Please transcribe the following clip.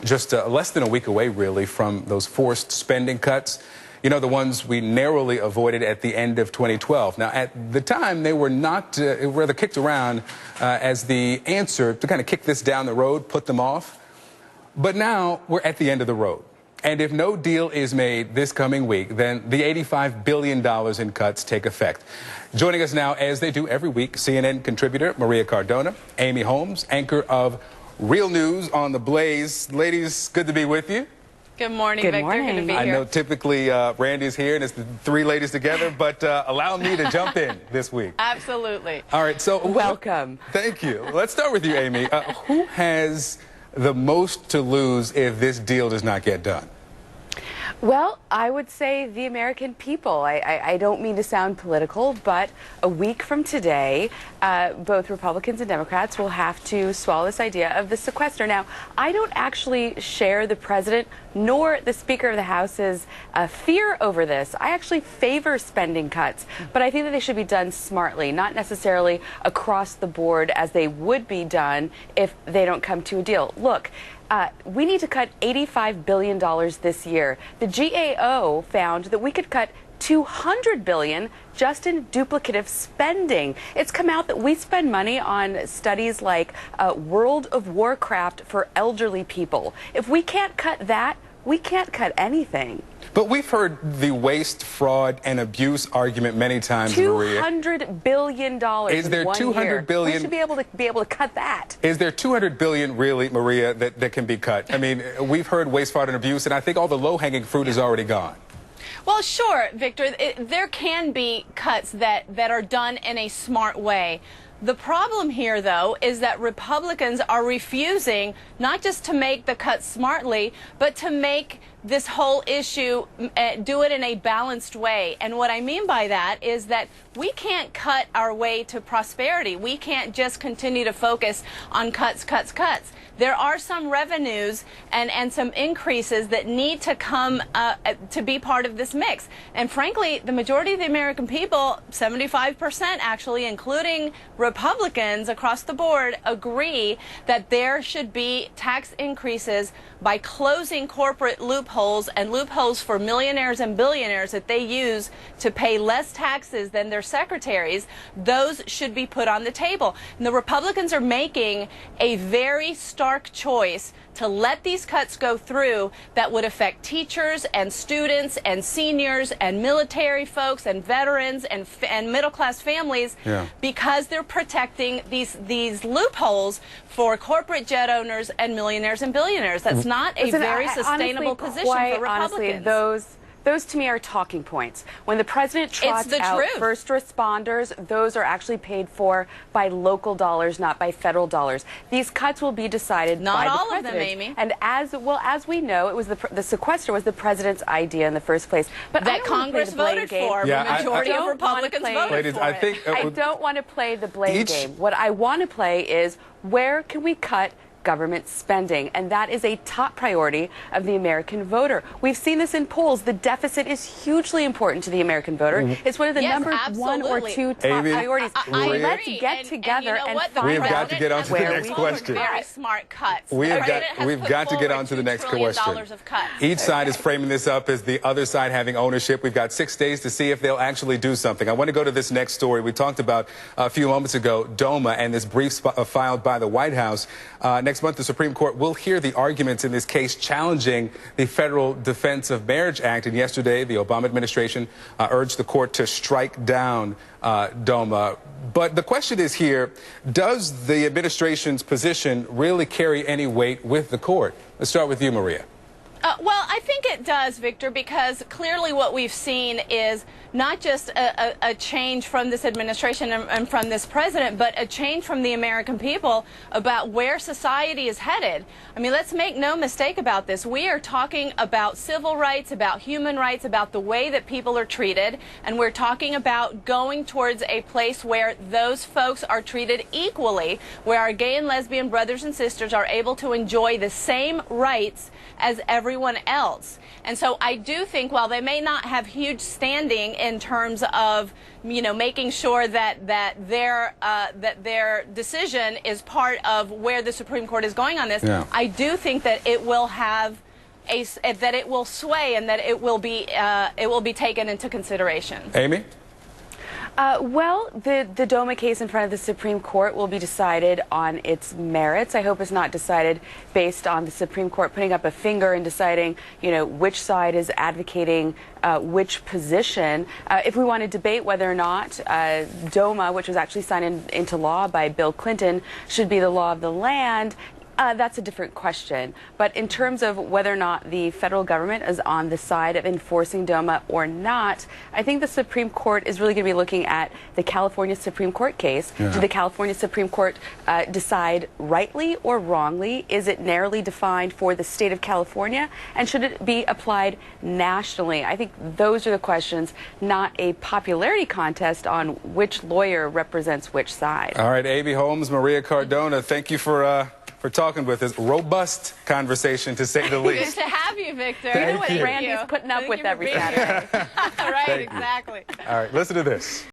just less than a week away, really, from those forced spending cuts. You know, the ones we narrowly avoided at the end of 2012. Now, at the time, they were not rather kicked around as the answer to kind of kick this down the road, put them off. But now we're at the end of the road. And if no deal is made this coming week, then the $85 billion in cuts take effect. Joining us now, as they do every week, CNN contributor Maria Cardona, Amy Holmes, anchor of Real News on the Blaze. Ladies, good to be with you. Good morning, Victor. Morning. Good to be here. I know typically Randy's here and it's the three ladies together, but allow me to jump in this week. Absolutely. All right, so welcome. Thank you. Let's start with you, Amy. Who has the most to lose if this deal does not get done? Well, I would say the American people. I don't mean to sound political, but a week from today, both Republicans and Democrats will have to swallow this idea of the sequester. Now, I don't actually share the president nor the Speaker of the House's fear over this. I actually favor spending cuts, but I think that they should be done smartly, not necessarily across the board as they would be done if they don't come to a deal. Look, we need to cut $85 billion this year. The GAO found that we could cut $200 billion just in duplicative spending. It's come out that we spend money on studies like World of Warcraft for elderly people. If we can't cut that, we can't cut anything. But we've heard the waste, fraud, and abuse argument many times, Maria. $200 billion Is there in 1 $200 year. billion? We should be able to cut that. Is there $200 billion really, Maria, that can be cut? I mean, we've heard waste, fraud, and abuse, and I think all the low-hanging fruit is already gone. Well, sure, Victor. There can be cuts that are done in a smart way. The problem here, though, is that Republicans are refusing not just to make the cuts smartly, but to make this whole issue, do it in a balanced way. And what I mean by that is that we can't cut our way to prosperity. We can't just continue to focus on cuts, cuts, cuts. There are some revenues and some increases that need to come to be part of this mix. And frankly, the majority of the American people, 75% actually, including Republicans across the board, agree that there should be tax increases by closing corporate loopholes and loopholes for millionaires and billionaires that they use to pay less taxes than their secretaries. Those should be put on the table. And the Republicans are making a very stark choice to let these cuts go through that would affect teachers and students and seniors and military folks and veterans and middle-class families because they're protecting these loopholes for corporate jet owners and millionaires and billionaires. That's not a very sustainable position for Republicans. Honestly, those to me are talking points. When the president trots out first responders, those are actually paid for by local dollars, not by federal dollars. These cuts will be decided by the president. Not all of them, Amy. And as we know, it was the sequester was the president's idea in the first place. But that Congress voted for. The majority of Republicans voted for it. I don't want to play the blame game. What I want to play is where can we cut government spending, and that is a top priority of the American voter. We've seen this in polls. The deficit is hugely important to the American voter. It's one of the number one or two top priorities. Let's get together and find We've got to get on to the next question. Very smart cuts. We've got to get on to the next question. Each side is framing this up as the other side having ownership. We've got 6 days to see if they'll actually do something. I want to go to this next story. We talked about a few moments ago DOMA and this brief filed by the White House. Next month, the Supreme Court will hear the arguments in this case challenging the Federal Defense of Marriage Act. And yesterday, the Obama administration urged the court to strike down DOMA. But the question is here, does the administration's position really carry any weight with the court? Let's start with you, Maria. Well, I think it does, Victor, because clearly what we've seen is not just a change from this administration and from this president, but a change from the American people about where society is headed. I mean, let's make no mistake about this. We are talking about civil rights, about human rights, about the way that people are treated, and we're talking about going towards a place where those folks are treated equally, where our gay and lesbian brothers and sisters are able to enjoy the same rights as everyone everyone else. And so I do think while they may not have huge standing in terms of, you know, making sure that their decision is part of where the Supreme Court is going on this, yeah. I do think that it will have that it will sway and that it will be taken into consideration. Amy? Well, the DOMA case in front of the Supreme Court will be decided on its merits. I hope it's not decided based on the Supreme Court putting up a finger and deciding, you know, which side is advocating which position. If we want to debate whether or not DOMA, which was actually signed into law by Bill Clinton, should be the law of the land, that's a different question. But in terms of whether or not the federal government is on the side of enforcing DOMA or not, I think the Supreme Court is really going to be looking at the California Supreme Court case. Yeah. Did the California Supreme Court decide rightly or wrongly? Is it narrowly defined for the state of California? And should it be applied nationally? I think those are the questions, not a popularity contest on which lawyer represents which side. All right, Amy Holmes, Maria Cardona, thank you for talking with us. Robust conversation, to say the least. Good to have you, Victor. You know what Randy's putting up with every Saturday. Right, exactly. All right, listen to this.